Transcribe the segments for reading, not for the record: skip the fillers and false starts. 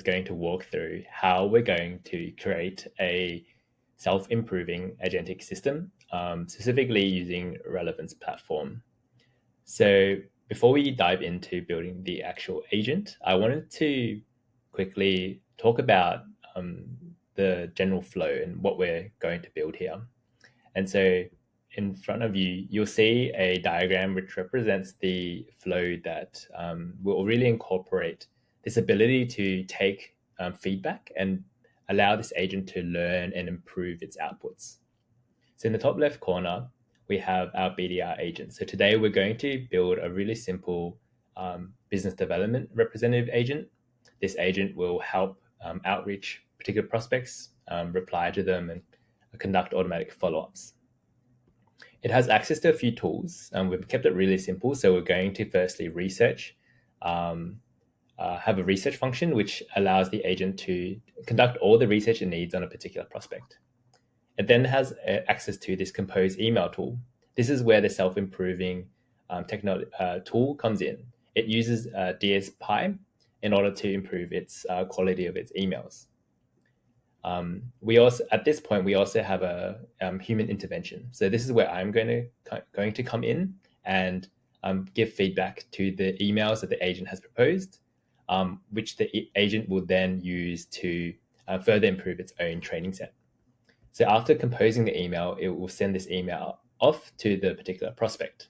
going to walk through how we're going to create a self-improving agentic system, specifically using Relevance platform. So before we dive into building the actual agent, I wanted to quickly talk about the general flow and what we're going to build here. And so in front of you, you'll see a diagram which represents the flow that will really incorporate this ability to take feedback and allow this agent to learn and improve its outputs. So in the top left corner, we have our BDR agent. So today we're going to build a really simple business development representative agent. This agent will help outreach particular prospects, reply to them, and conduct automatic follow-ups. It has access to a few tools. We've kept it really simple. So we're going to firstly research, have a research function which allows the agent to conduct all the research it needs on a particular prospect. It then has access to this compose email tool. This is where the self-improving tool comes in. It uses DSPy in order to improve its quality of its emails. We also, at this point, we also have a human intervention. So this is where I'm going to come in and give feedback to the emails that the agent has proposed, which the agent will then use to further improve its own training set. So after composing the email, it will send this email off to the particular prospect.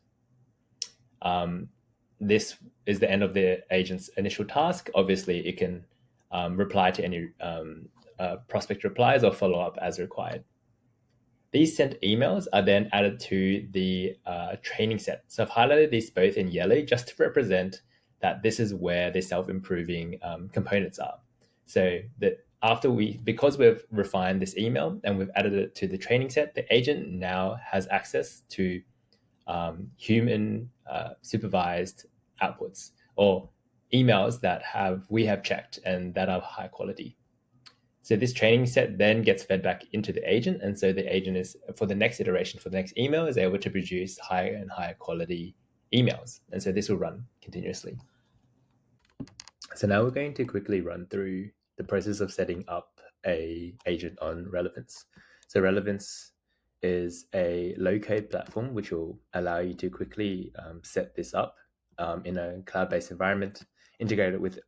This is the end of the agent's initial task. Obviously, it can reply to any prospect replies or follow up as required. These sent emails are then added to the training set. So I've highlighted these both in yellow just to represent that this is where the self-improving components are. So that because we've refined this email and we've added it to the training set, the agent now has access to human supervised outputs or emails that we have checked and that are high quality. So this training set then gets fed back into the agent. And so the agent is, for the next iteration, for the next email, is able to produce higher and higher quality emails. And so this will run continuously. So now we're going to quickly run through the process of setting up a agent on Relevance. So Relevance is a low-code platform which will allow you to quickly set this up in a cloud-based environment, integrated with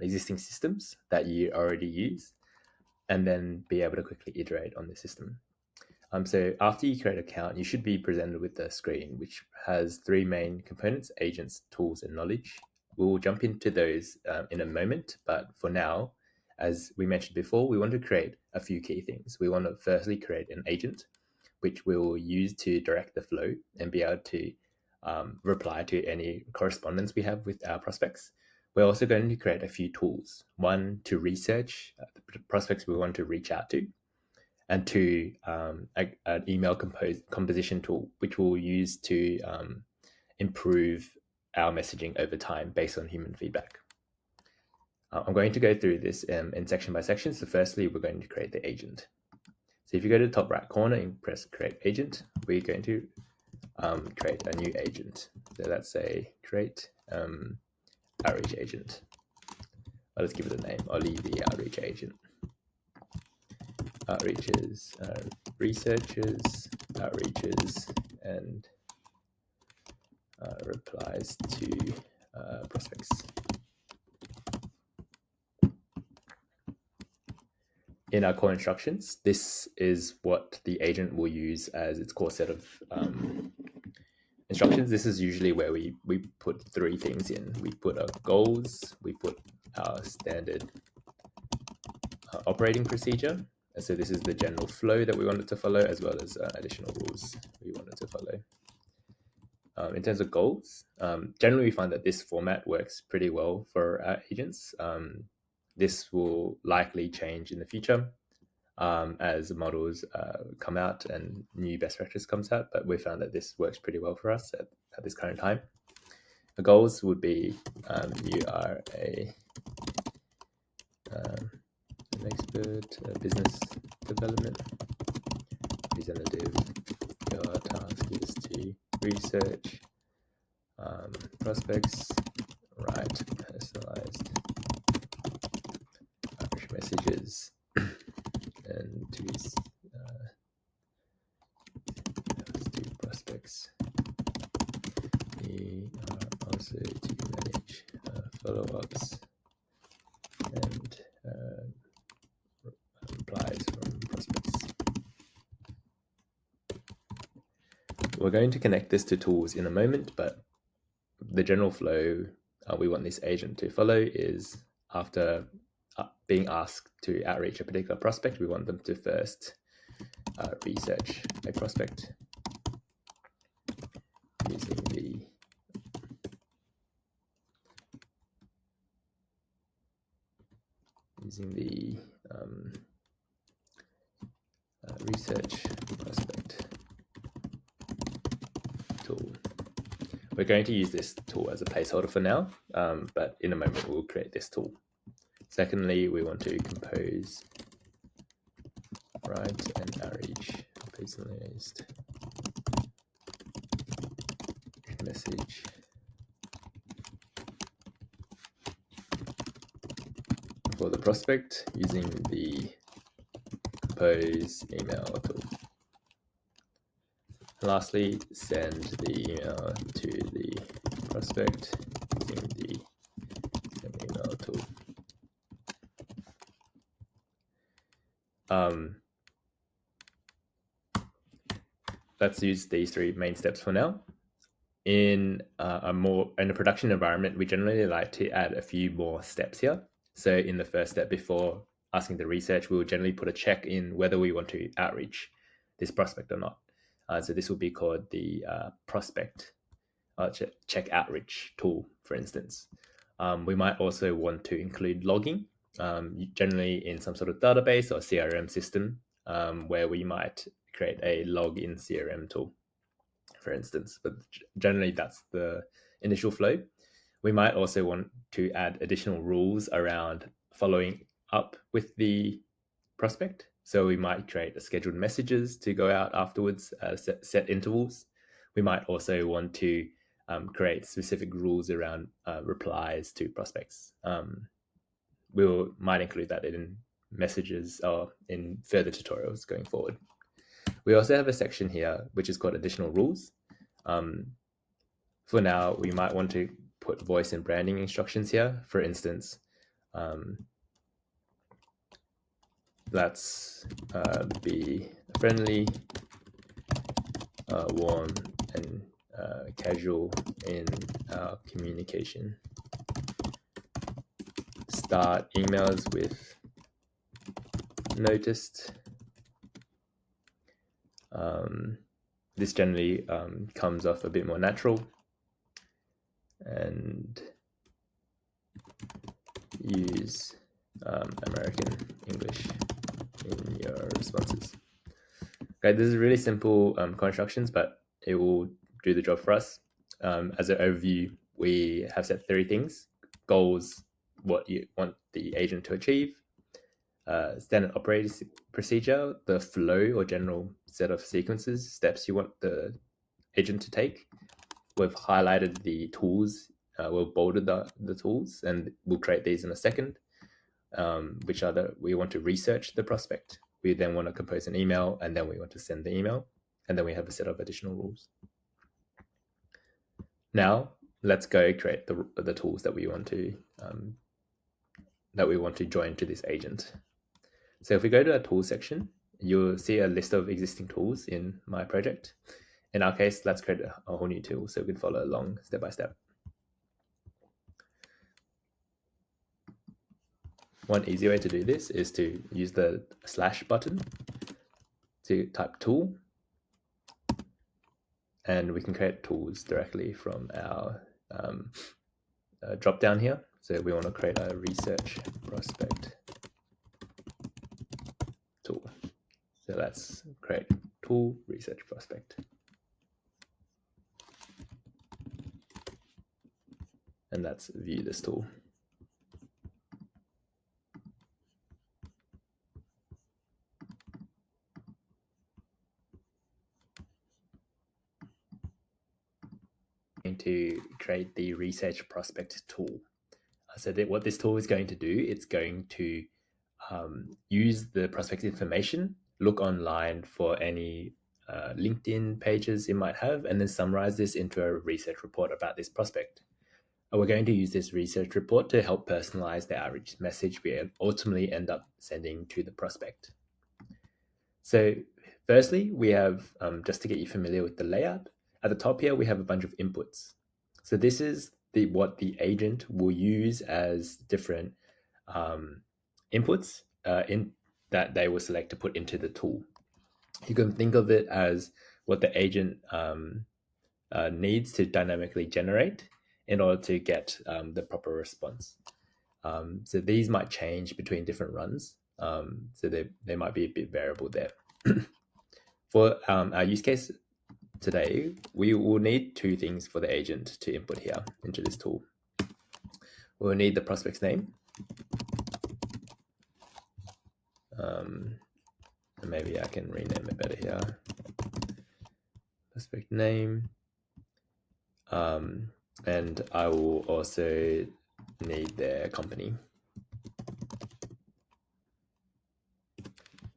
existing systems that you already use, and then be able to quickly iterate on the system. So after you create an account, you should be presented with a screen which has three main components: agents, tools, and knowledge. We'll jump into those in a moment, but for now, as we mentioned before, we want to create a few key things. We want to firstly create an agent, which we'll use to direct the flow and be able to reply to any correspondence we have with our prospects. We're also going to create a few tools. One, to research the prospects we want to reach out to, and two, an email composition tool, which we'll use to improve our messaging over time based on human feedback. I'm going to go through this in section by section. So firstly, we're going to create the agent. So if you go to the top right corner and press create agent, we're going to create a new agent. So let's say create outreach agent. Let's give it a name, Olivia outreach agent. Outreaches, researches, outreaches, and replies to prospects. In our core instructions, this is what the agent will use as its core set of instructions. This is usually where we put three things in. We put our goals, we put our standard operating procedure. And so this is the general flow that we wanted to follow, as well as additional rules we wanted to follow. In terms of goals, generally we find that this format works pretty well for our agents. This will likely change in the future as models come out and new best practice comes out, but we found that this works pretty well for us at this current time. The goals would be you are an expert business development representative. Your task is to research prospects, write personalized messages and to prospects. We are also to manage follow-ups and replies from prospects. We're going to connect this to tools in a moment, but the general flow we want this agent to follow is after being asked to outreach a particular prospect, we want them to first research a prospect using the research prospect tool. We're going to use this tool as a placeholder for now, but in a moment we'll create this tool. Secondly, we want to compose, write, and outreach personalized message for the prospect using the compose email tool. And lastly, send the email to the prospect using the send email tool. Let's use these three main steps for now. In a production environment, we generally like to add a few more steps here. So in the first step, before asking the research, we will generally put a check in whether we want to outreach this prospect or not. So this will be called the prospect check outreach tool, for instance. We might also want to include logging, generally in some sort of database or CRM system, where we might create a login CRM tool, for instance. But generally, that's the initial flow. We might also want to add additional rules around following up with the prospect. So we might create scheduled messages to go out afterwards, set intervals. We might also want to create specific rules around replies to prospects. We might include that in messages or in further tutorials going forward. We also have a section here which is called additional rules. For now, we might want to put voice and branding instructions here. For instance, let's be friendly, warm, and casual in our communication. Start emails with noticed. This generally comes off a bit more natural, and use American English in your responses. Okay, this is really simple constructions, but it will do the job for us. As an overview, we have set 3 things: goals, what you want the agent to achieve, standard operating procedure, the flow or general set of sequences, steps you want the agent to take. We've highlighted the tools, we've bolded the tools, and we'll create these in a second, which are we want to research the prospect. We then want to compose an email, and then we want to send the email, and then we have a set of additional rules. Now let's go create the tools that we want to join to this agent. So if we go to our tools section, you'll see a list of existing tools in my project. In our case, let's create a whole new tool so we can follow along step by step. One easy way to do this is to use the / button to type tool, and we can create tools directly from our drop down here. So we want to create a research prospect tool. So let's create tool research prospect. And let's view this tool. To create the research prospect tool. So that what this tool is going to do, it's going to use the prospect information, look online for any LinkedIn pages it might have, and then summarize this into a research report about this prospect. We're going to use this research report to help personalize the outreach message we ultimately end up sending to the prospect. So firstly, we have, just to get you familiar with the layout, at the top here, we have a bunch of inputs. So this is what the agent will use as different inputs in that they will select to put into the tool. You can think of it as what the agent needs to dynamically generate in order to get the proper response. So these might change between different runs. So they might be a bit variable there. For our use case today, we will need two things for the agent to input here into this tool. We'll need the prospect's name. Maybe I can rename it better here. Prospect name. And I will also need their company.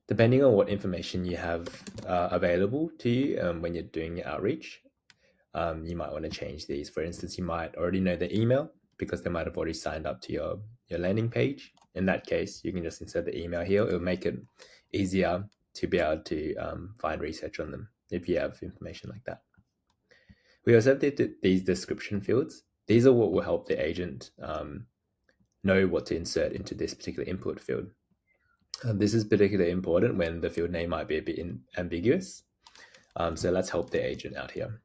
Depending on what information you have available to you when you're doing your outreach, you might want to change these. For instance, you might already know the email because they might have already signed up to your landing page. In that case, you can just insert the email here. It will make it easier to be able to find research on them if you have information like that. We also have these description fields. These are what will help the agent know what to insert into this particular input field. This is particularly important when the field name might be a bit ambiguous. So let's help the agent out here.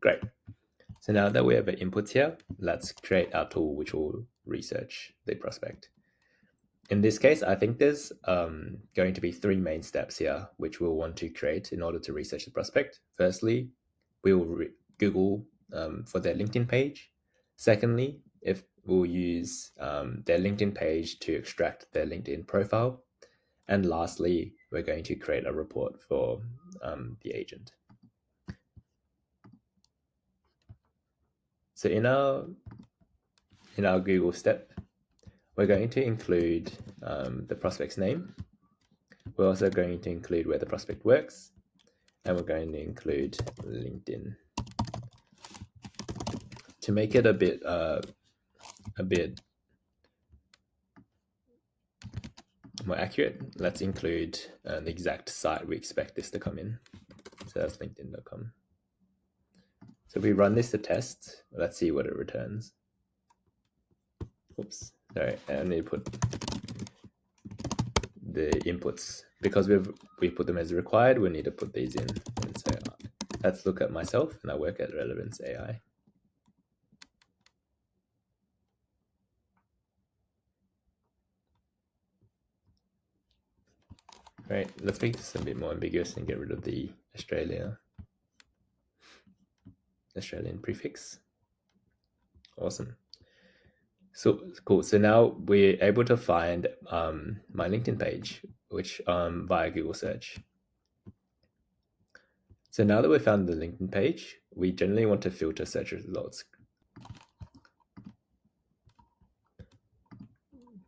Great. So now that we have our inputs here, let's create our tool which will research the prospect. In this case, I think there's going to be three main steps here which we'll want to create in order to research the prospect. Firstly, we will Google for their LinkedIn page. Secondly, we'll use their LinkedIn page to extract their LinkedIn profile. And lastly, we're going to create a report for the agent. So in our Google step, we're going to include the prospect's name. We're also going to include where the prospect works, and we're going to include LinkedIn. To make it a bit more accurate, let's include the exact site we expect this to come in. So that's linkedin.com. So if we run this to test, let's see what it returns. Oops, sorry, I need to put the inputs because we put them as required. We need to put these in. And so let's look at myself, and I work at Relevance AI. Right, let's make this a bit more ambiguous and get rid of the Australian prefix. Awesome. So cool. So now we're able to find my LinkedIn page, which via Google search. So now that we've found the LinkedIn page, we generally want to filter search results.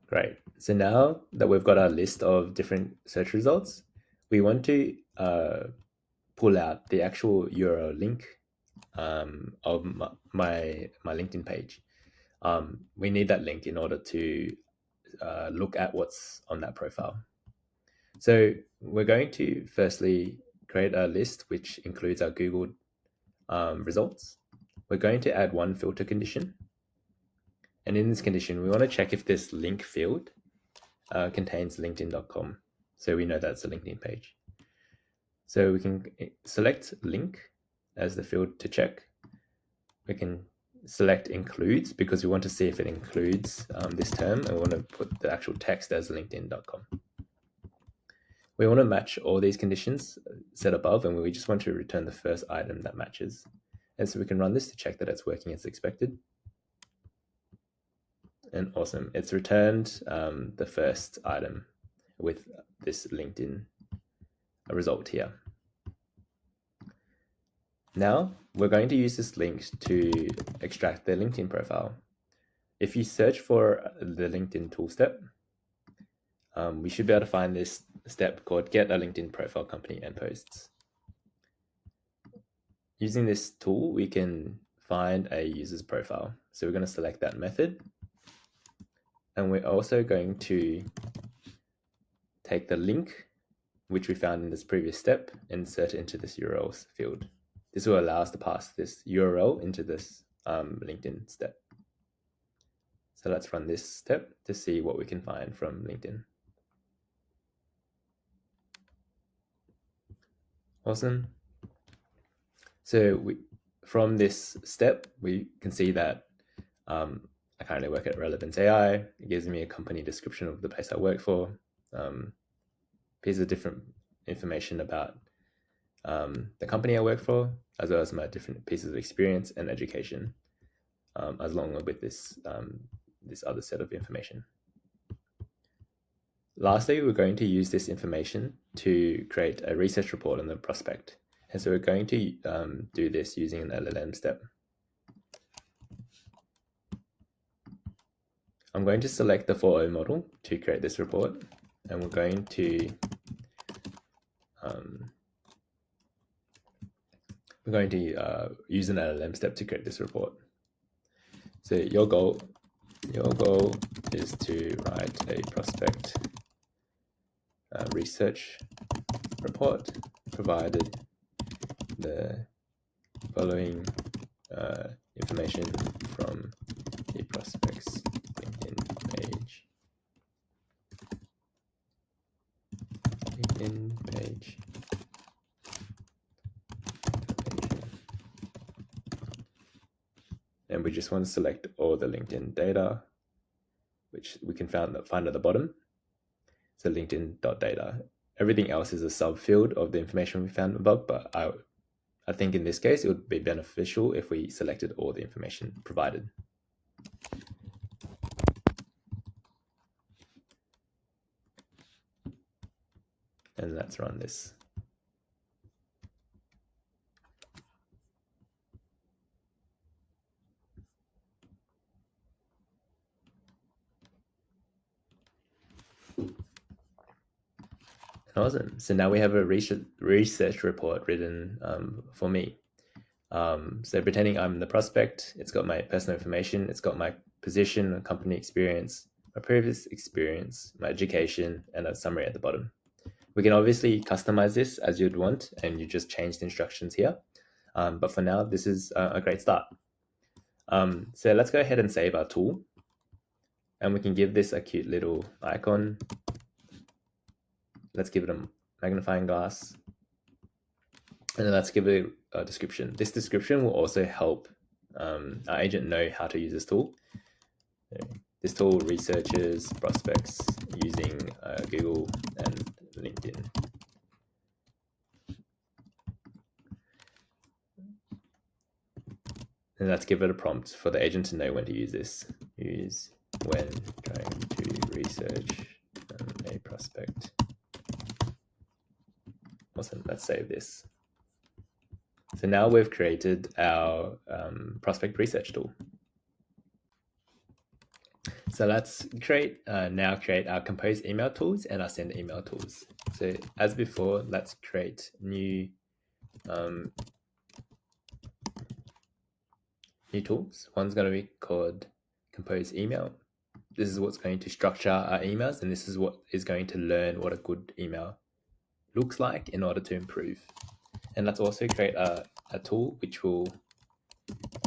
Great. So now that we've got our list of different search results, we want to pull out the actual URL link of my LinkedIn page. We need that link in order to look at what's on that profile. So we're going to firstly create a list which includes our Google results. We're going to add one filter condition. And in this condition, we want to check if this link field contains linkedin.com. So we know that's a LinkedIn page. So we can select link as the field to check. We can select includes because we want to see if it includes this term, and we want to put the actual text as linkedin.com. We want to match all these conditions set above, and we just want to return the first item that matches. And so we can run this to check that it's working as expected. And awesome, it's returned the first item with this LinkedIn result here. Now we're going to use this link to extract the LinkedIn profile. If you search for the LinkedIn tool step, we should be able to find this step called Get a LinkedIn Profile Company and Posts. Using this tool, we can find a user's profile. So we're going to select that method. And we're also going to take the link, which we found in this previous step, and insert it into this URLs field. This will allow us to pass this URL into this LinkedIn step. So let's run this step to see what we can find from LinkedIn. Awesome. So from this step, we can see that I currently work at Relevance AI. It gives me a company description of the place I work for, pieces of different information about the company I work for, as well as my different pieces of experience and education, along with this other set of information. Lastly, we're going to use this information to create a research report on the prospect. And so we're going to do this using an LLM step. I'm going to select the 4.0 model to create this report, and we're going to use an LLM step to create this report. So your goal is to write a prospect research report, provided the following information from the prospect's LinkedIn page. And we just want to select all the LinkedIn data, which we can find at the bottom. So LinkedIn.data. Everything else is a subfield of the information we found above, but I think in this case, it would be beneficial if we selected all the information provided. And let's run this. Awesome. So now we have a research report written for me. So pretending I'm the prospect, it's got my personal information, it's got my position and company experience, my previous experience, my education, and a summary at the bottom. We can obviously customize this as you'd want, and you just change the instructions here. But for now, this is a great start. So let's go ahead and save our tool. And we can give this a cute little icon. Let's give it a magnifying glass. And then let's give it a description. This description will also help our agent know how to use this tool. This tool researches prospects using Google and LinkedIn. And let's give it a prompt for the agent to know when to use this. Use when trying to research a prospect. Awesome, let's save this. So now we've created our prospect research tool. So let's create our compose email tools and our send email tools. So as before, let's create new tools. One's going to be called compose email. This is what's going to structure our emails, and this is what is going to learn what a good email looks like in order to improve. And let's also create a tool which will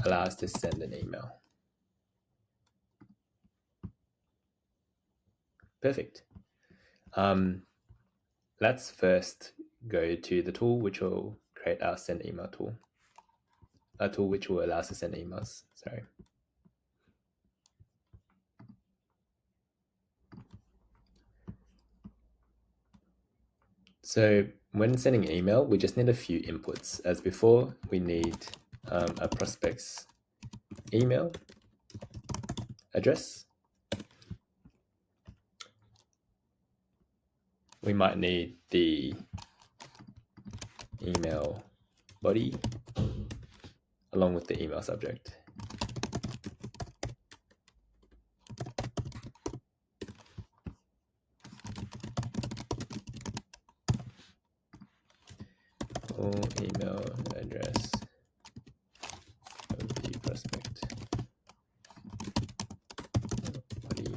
allow us to send an email. Perfect. Let's first go to the tool which will create our send email tool. A tool which will allow us to send emails. Sorry. So when sending email, we just need a few inputs. As before, we need a prospect's email address. We might need the email body along with the email subject. Full email address of the prospect body.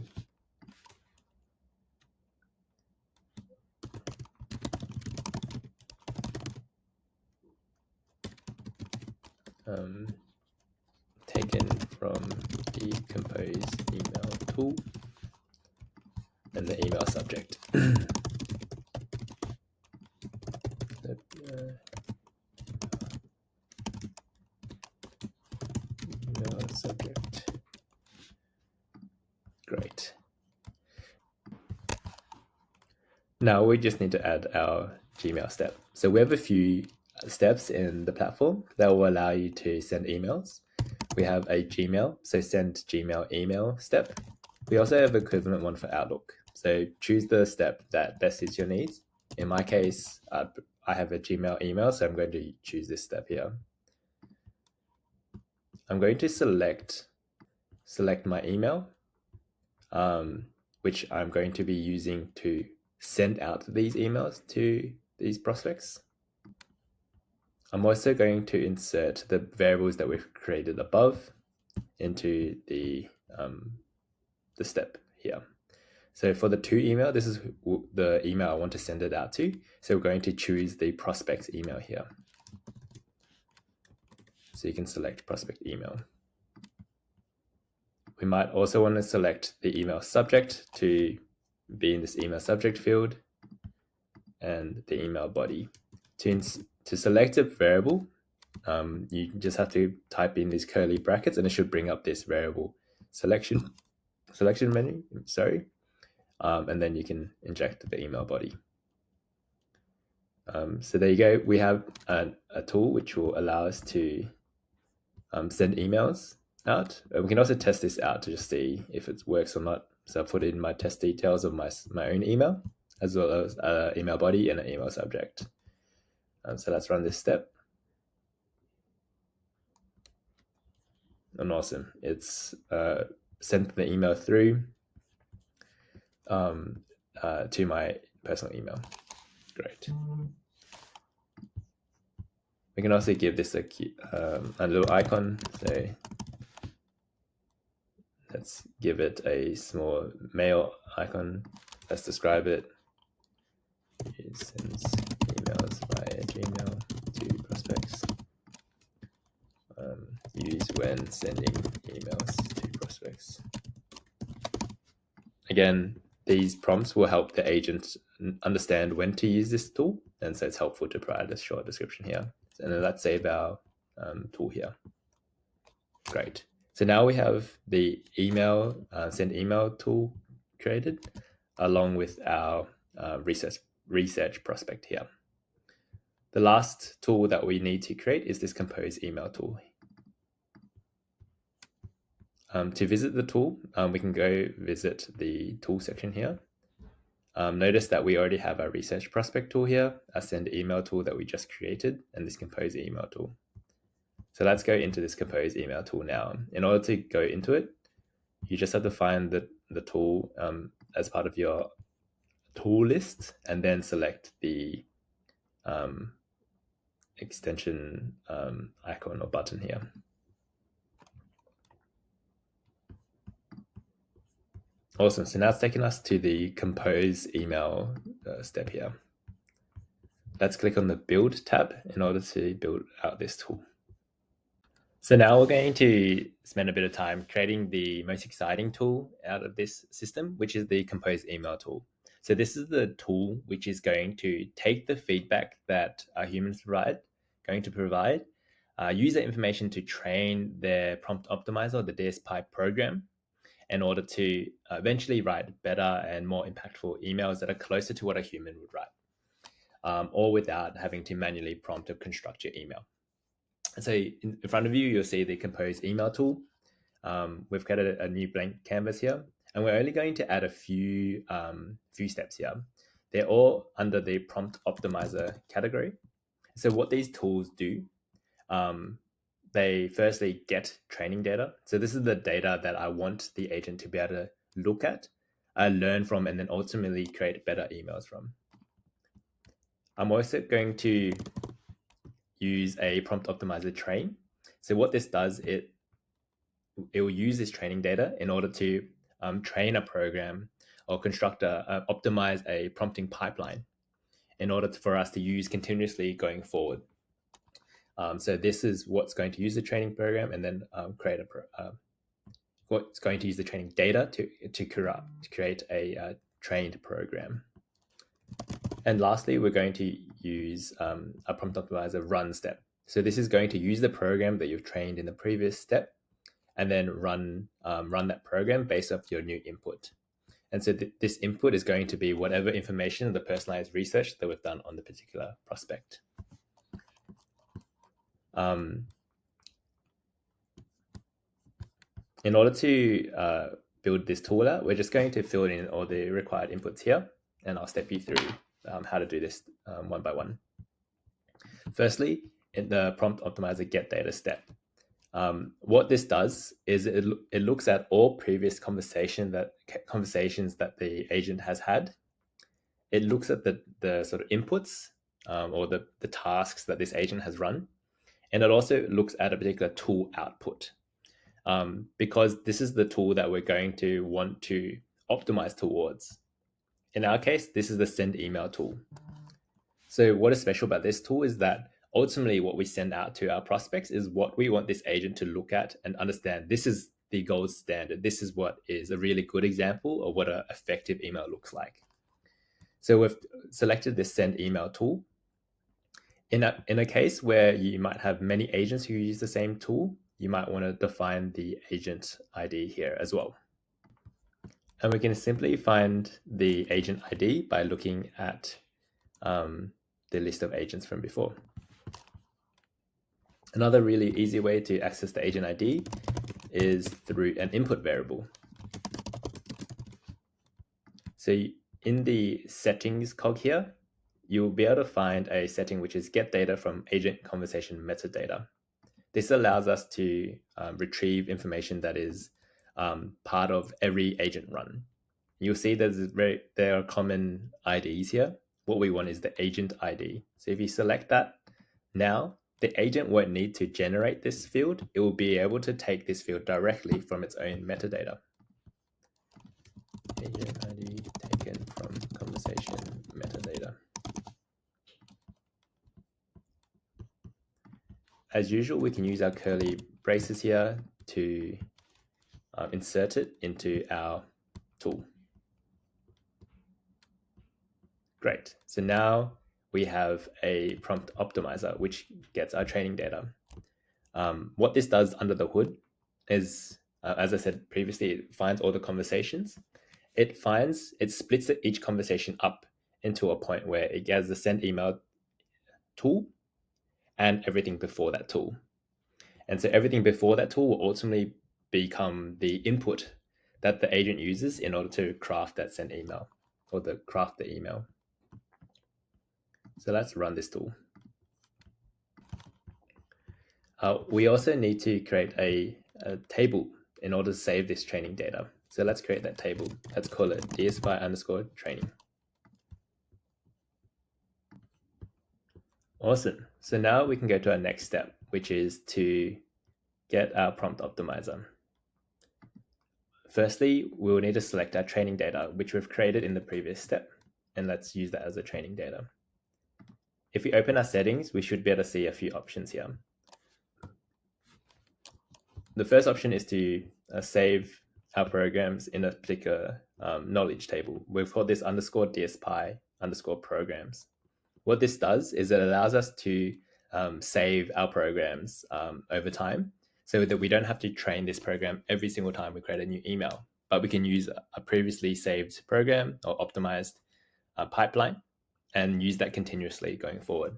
Taken from the compose email tool and the email subject. Email subject. Great. Now we just need to add our Gmail step. So we have a few steps in the platform that will allow you to send emails. We have a Gmail, so send Gmail email step. We also have equivalent one for Outlook. So choose the step that best suits your needs. In my case, I have a Gmail email, so I'm going to choose this step here. I'm going to select my email, which I'm going to be using to send out these emails to these prospects. I'm also going to insert the variables that we've created above into the step here. So for the to email, this is the email I want to send it out to. So we're going to choose the prospect's email here. So you can select prospect email. We might also want to select the email subject to be in this email subject field and the email body. To select a variable, you just have to type in these curly brackets and it should bring up this variable selection menu, and then you can inject the email body. So there you go. We have a tool which will allow us to send emails out. We can also test this out to just see if it works or not. So I put in my test details of my own email, as well as an email body and an email subject. So let's run this step. And awesome. It's sent the email through to my personal email. Great. We can also give this a little icon. So let's give it a small mail icon. Let's describe it. It sends emails via Gmail to prospects. Use when sending emails to prospects. Again, these prompts will help the agent understand when to use this tool, and so it's helpful to provide a short description here. And then let's save our tool here. Great. So now we have the email send email tool created, along with our research prospect here. The last tool that we need to create is this compose email tool. To visit the tool, we can go visit the tool section here. Notice that we already have our research prospect tool here, a send email tool that we just created, and this compose email tool. So let's go into this compose email tool now. In order to go into it, you just have to find the tool as part of your tool list, and then select the extension icon or button here. Awesome. So now it's taking us to the compose email step here. Let's click on the build tab in order to build out this tool. So now we're going to spend a bit of time creating the most exciting tool out of this system, which is the compose email tool. So this is the tool which is going to take the feedback that humans going to provide user information to train their prompt optimizer, the DSPy program, in order to eventually write better and more impactful emails that are closer to what a human would write, all without having to manually prompt or construct your email. So in front of you, you'll see the compose email tool. We've created a new blank canvas here, and we're only going to add a few steps here. They're all under the prompt optimizer category. So what these tools do, they firstly get training data. So this is the data that I want the agent to be able to look at, learn from, and then ultimately create better emails from. I'm also going to use a prompt optimizer train. So what this does, it will use this training data in order to train a program or optimize a prompting pipeline in order for us to use continuously going forward. So this is what's going to use the training program, and then what's going to use the training data to create a trained program. And lastly, we're going to use a prompt optimizer run step. So this is going to use the program that you've trained in the previous step, and then run that program based off your new input. And so this input is going to be whatever information, the personalized research that we've done on the particular prospect. In order to build this tool out, we're just going to fill in all the required inputs here, and I'll step you through how to do this one by one. Firstly, in the prompt optimizer get data step, what this does is it looks at all previous conversations that the agent has had. It looks at the sort of inputs or the tasks that this agent has run, and it also looks at a particular tool output. Because this is the tool that we're going to want to optimize towards. In our case, this is the send email tool. So what is special about this tool is that ultimately what we send out to our prospects is what we want this agent to look at and understand. This is the gold standard. This is what is a really good example of what an effective email looks like. So we've selected this send email tool. In a case where you might have many agents who use the same tool, you might want to define the agent ID here as well. And we can simply find the agent ID by looking at the list of agents from before. Another really easy way to access the agent ID is through an input variable. So in the settings cog here, you'll be able to find a setting which is get data from agent conversation metadata. This allows us to retrieve information that is part of every agent run. You'll see there are common IDs here. What we want is the agent ID. So if you select that now, the agent won't need to generate this field. It will be able to take this field directly from its own metadata. Agent ID taken from conversation metadata. As usual, we can use our curly braces here to insert it into our tool. Great. So now we have a prompt optimizer, which gets our training data. What this does under the hood is, as I said previously, it finds all the conversations. It splits each conversation up into a point where it gets the send email tool and everything before that tool. And so everything before that tool will ultimately become the input that the agent uses in order to craft that send email or craft the email. So let's run this tool. We also need to create a table in order to save this training data. So let's create that table. Let's call it DSPy_training. Awesome. So now we can go to our next step, which is to get our prompt optimizer. Firstly, we will need to select our training data, which we've created in the previous step. And let's use that as a training data. If we open our settings, we should be able to see a few options here. The first option is to save our programs in a particular knowledge table. We've called this _DSPy_programs. What this does is it allows us to save our programs over time so that we don't have to train this program every single time we create a new email, but we can use a previously saved program or optimized pipeline and use that continuously going forward.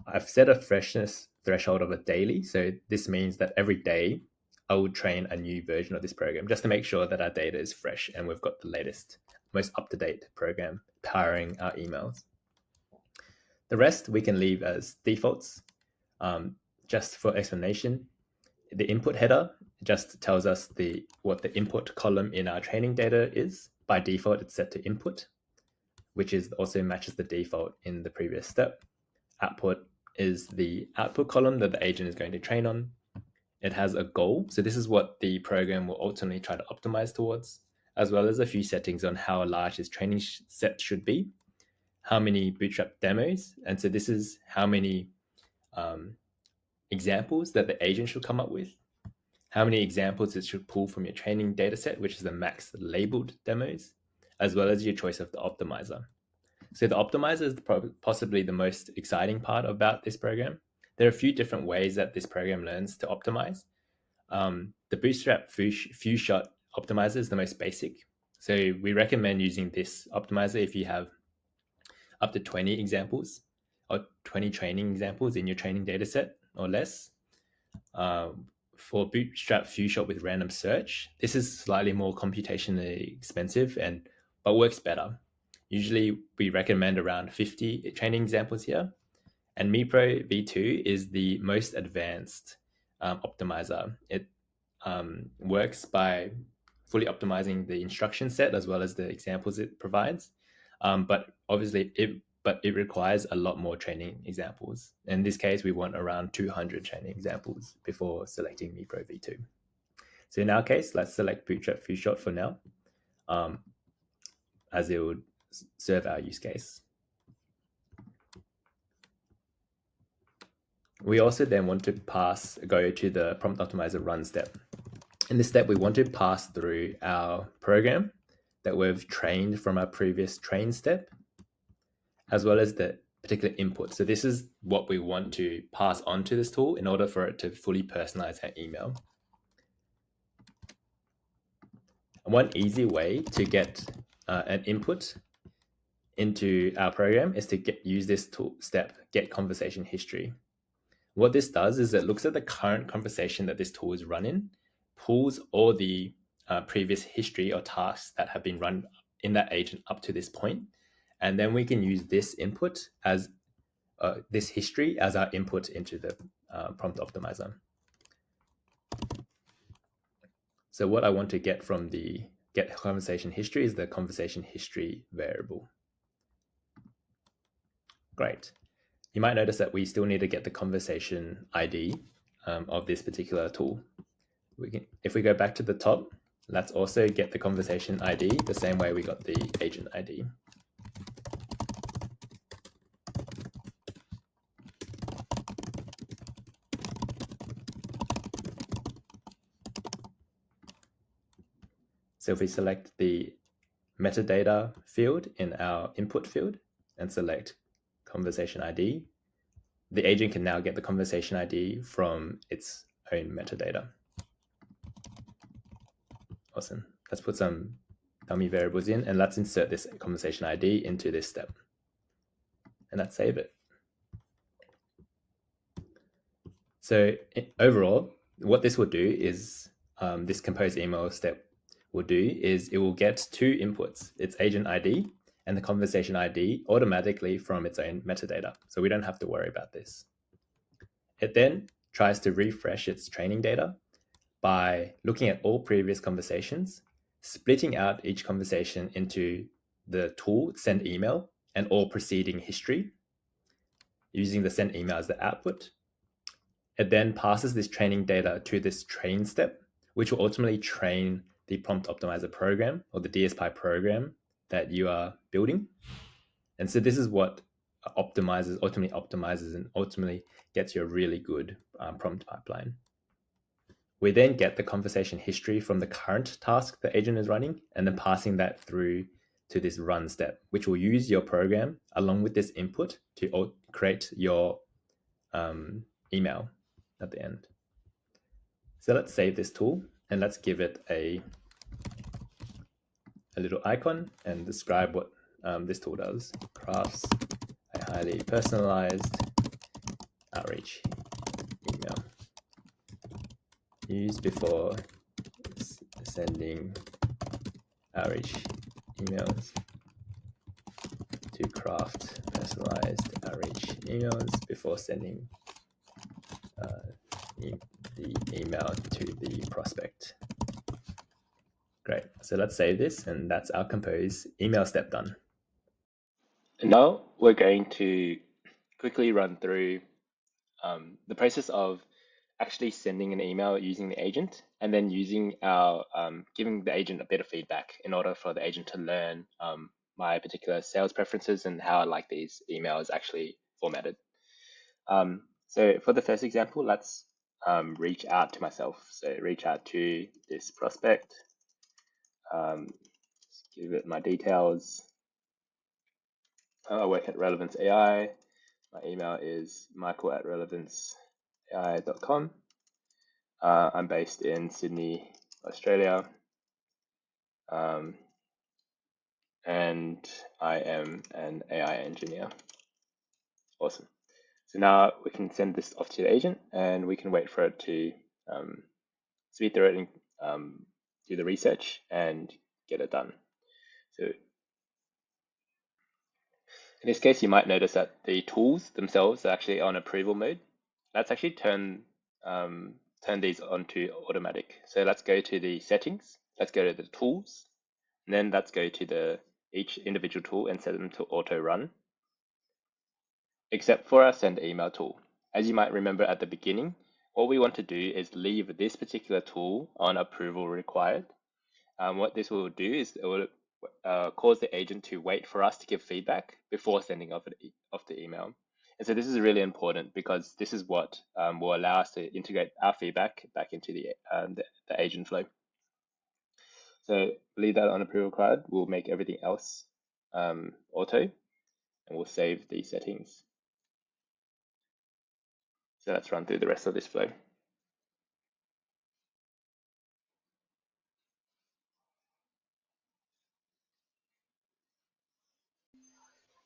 I've set a freshness threshold of a daily. So this means that every day I will train a new version of this program just to make sure that our data is fresh and we've got the latest, most up-to-date program powering our emails. The rest we can leave as defaults. Just for explanation, the input header just tells us what the input column in our training data is. By default, it's set to input, which also matches the default in the previous step. Output is the output column that the agent is going to train on. It has a goal. So this is what the program will ultimately try to optimize towards, as well as a few settings on how large this training set should be, how many Bootstrap demos. And so this is how many examples that the agent should come up with, how many examples it should pull from your training data set, which is the max labeled demos, as well as your choice of the optimizer. So the optimizer is possibly the most exciting part about this program. There are a few different ways that this program learns to optimize. The Bootstrap few shot optimizer is the most basic. So we recommend using this optimizer if you have up to 20 examples or 20 training examples in your training data set or less. For Bootstrap few shot with random search, this is slightly more computationally expensive but works better. Usually we recommend around 50 training examples here. And MiPro V2 is the most advanced optimizer. It works by fully optimizing the instruction set as well as the examples it provides. But obviously, it requires a lot more training examples. In this case, we want around 200 training examples before selecting MiPro V2. So in our case, let's select Bootstrap few shot for now, as it would serve our use case. We also then want to go to the prompt optimizer run step. In this step, we want to pass through our program that we've trained from our previous train step, as well as the particular input. So this is what we want to pass on to this tool in order for it to fully personalize our email. And one easy way to get an input into our program is to use this tool step, get conversation history. What this does is it looks at the current conversation that this tool is running, pulls all the previous history or tasks that have been run in that agent up to this point, and then we can use this input as this history as our input into the prompt optimizer. So what I want to get from the get conversation history is the conversation history variable. Great. You might notice that we still need to get the conversation ID of this particular tool. If we go back to the top, let's also get the conversation ID the same way we got the agent ID. So if we select the metadata field in our input field and select conversation ID, the agent can now get the conversation ID from its own metadata. Awesome. Let's put some dummy variables in and let's insert this conversation ID into this step. And let's save it. So overall, what this will do is this compose email step will do is it will get two inputs, its agent ID and the conversation ID automatically from its own metadata. So we don't have to worry about this. It then tries to refresh its training data by looking at all previous conversations, splitting out each conversation into the tool send email and all preceding history, using the send email as the output. It then passes this training data to this train step, which will ultimately train the prompt optimizer program or the DSPy program that you are building. And so this is what ultimately optimizes and ultimately gets you a really good prompt pipeline. We then get the conversation history from the current task the agent is running and then passing that through to this run step, which will use your program along with this input to create your email at the end. So let's save this tool and let's give it a little icon and describe what this tool does. Crafts a highly personalized outreach email. Use before sending outreach emails to craft personalized outreach emails before sending the email to the prospect. Great. So let's save this, and that's our compose email step done. And now we're going to quickly run through the process of actually sending an email using the agent, and then using our giving the agent a bit of feedback in order for the agent to learn my particular sales preferences and how I like these emails actually formatted. So for the first example, let's reach out to myself. So reach out to this prospect, give it my details. I work at Relevance AI. My email is michael@relevanceai.com. I'm based in Sydney, Australia. And I am an AI engineer. Awesome. So now we can send this off to the agent, and we can wait for it to speed through it and do the research and get it done. So in this case, you might notice that the tools themselves are actually on approval mode. Let's actually turn these onto automatic. So let's go to the settings. Let's go to the tools, and then let's go to each individual tool and set them to auto run, except for our send email tool. As you might remember at the beginning, what we want to do is leave this particular tool on approval required. What this will do is it will cause the agent to wait for us to give feedback before sending off the email. And so this is really important, because this is what will allow us to integrate our feedback back into the agent flow. So leave that on approval required. We'll make everything else auto, and we'll save these settings. So let's run through the rest of this flow.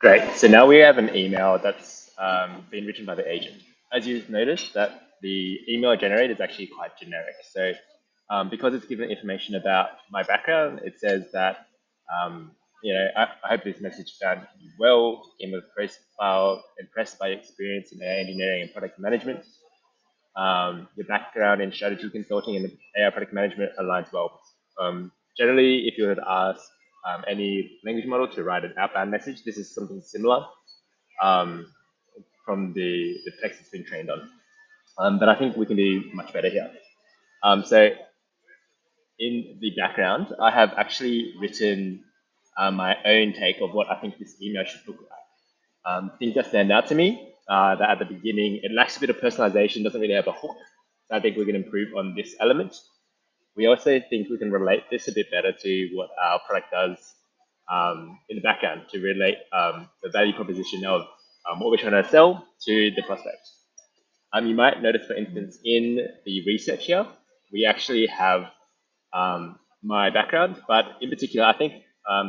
Great. So now we have an email that's been written by the agent. As you've noticed, that the email generated is actually quite generic. So because it's given information about my background, it says that, I hope this message found you well, in the profile, impressed by your experience in AI engineering and product management. Your background in strategy consulting and AI product management aligns well. Generally, if you were to ask any language model to write an outbound message, this is something similar from the text it's been trained on. But I think we can do much better here. So in the background, I have actually written my own take of what I think this email should look like. Things that stand out to me, that at the beginning, it lacks a bit of personalization, doesn't really have a hook. So I think we can improve on this element. We also think we can relate this a bit better to what our product does in the background, to relate the value proposition of what we're trying to sell to the prospect. You might notice, for instance, in the research here, we actually have my background, but in particular, I think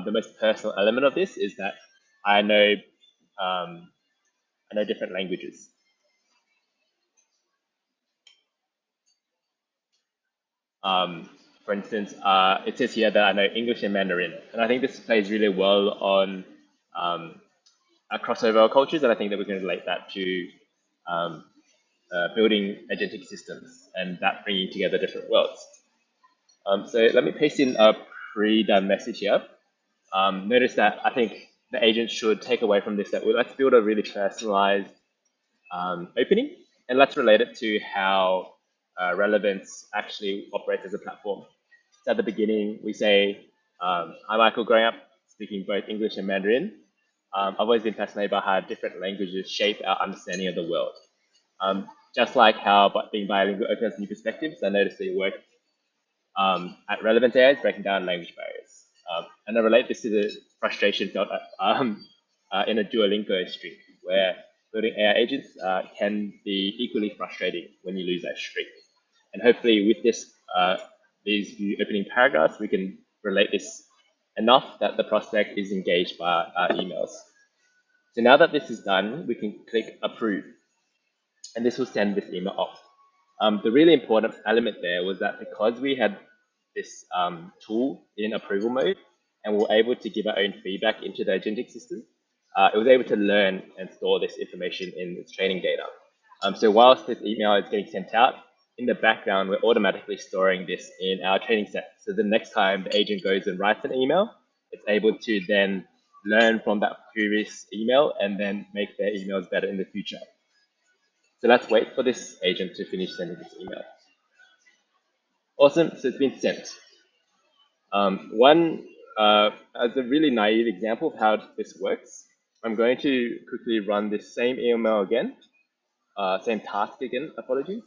the most personal element of this is that I know different languages. For instance, it says here that I know English and Mandarin, and I think this plays really well on our crossover cultures, and I think that we can relate that to building agentic systems and that bringing together different worlds. So let me paste in a pre-done message here. Notice that I think the agent should take away from this that let's build a really personalized opening, and let's relate it to how Relevance actually operates as a platform. So at the beginning, we say, I'm Michael, growing up speaking both English and Mandarin. I've always been fascinated by how different languages shape our understanding of the world. Just like how being bilingual opens new perspectives, I noticed that your work at Relevance AI is breaking down language barriers. And I relate this to the frustration felt in a Duolingo streak, where building AI agents can be equally frustrating when you lose that streak. And hopefully with these few opening paragraphs, we can relate this enough that the prospect is engaged by our emails. So now that this is done, we can click approve. and this will send this email off. The really important element there was that because we had this tool in approval mode and we were able to give our own feedback into the agentic system, it was able to learn and store this information in its training data. So whilst this email is getting sent out, in the background, we're automatically storing this in our training set. So the next time the agent goes and writes an email, it's able to then learn from that previous email and then make their emails better in the future. So let's wait for this agent to finish sending this email. Awesome, so it's been sent. As a really naive example of how this works, I'm going to quickly run this same email again, same task again, apologies.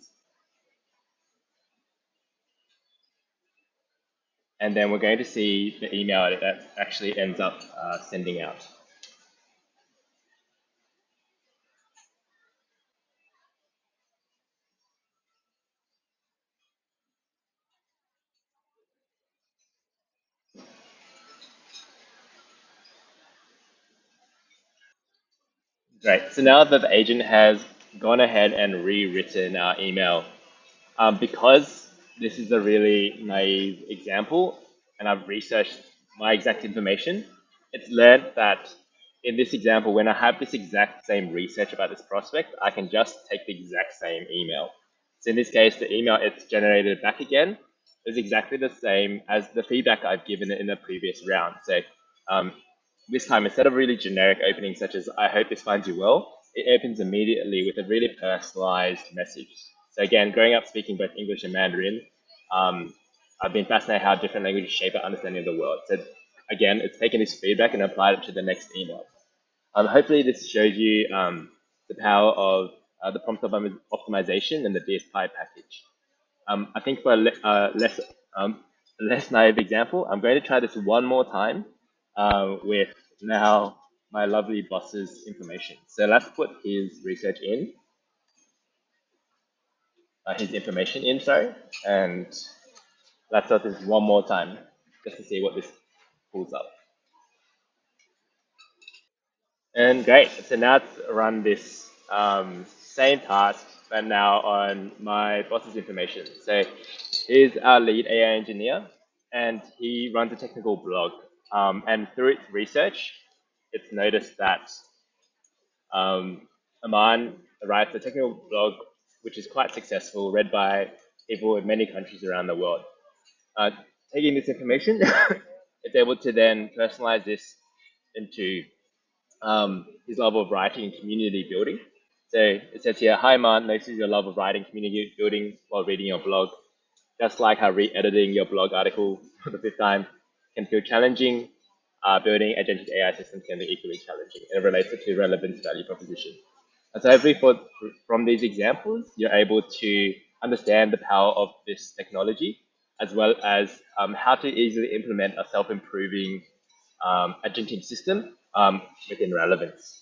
And then we're going to see the email that actually ends up sending out. Great, so now that the agent has gone ahead and rewritten our email, because this is a really naive example and I've researched my exact information, it's learned that in this example, when I have this exact same research about this prospect, I can just take the exact same email. So in this case, the email it's generated back again is exactly the same as the feedback I've given it in the previous round. So um, this time, instead of really generic opening such as "I hope this finds you well," it opens immediately with a really personalized message. So again, growing up speaking both English and Mandarin, I've been fascinated how different languages shape our understanding of the world. So again, it's taken this feedback and applied it to the next email. Hopefully this shows you the power of the prompt optimization and the DSPy package. I think for a less naive example, I'm going to try this one more time with now my lovely boss's information. So let's put his research in, his information in, sorry, and let's start this one more time just to see what this pulls up. And great, so now let's run this same task, but now on my boss's information. So here's our lead AI engineer, and he runs a technical blog. And through its research, it's noticed that Aman writes a technical blog which is quite successful, read by people in many countries around the world. Uh, Taking this information, it's able to then personalize this into his love of writing and community building. So it says here, "Hi Man, notices your love of writing community building while reading your blog. Just like how re-editing your blog article for the fifth time can feel challenging, building agentic AI systems can be equally challenging." And it relates it to relevance value proposition. And so hopefully from these examples, you're able to understand the power of this technology, as well as how to easily implement a self-improving agentic system within relevance.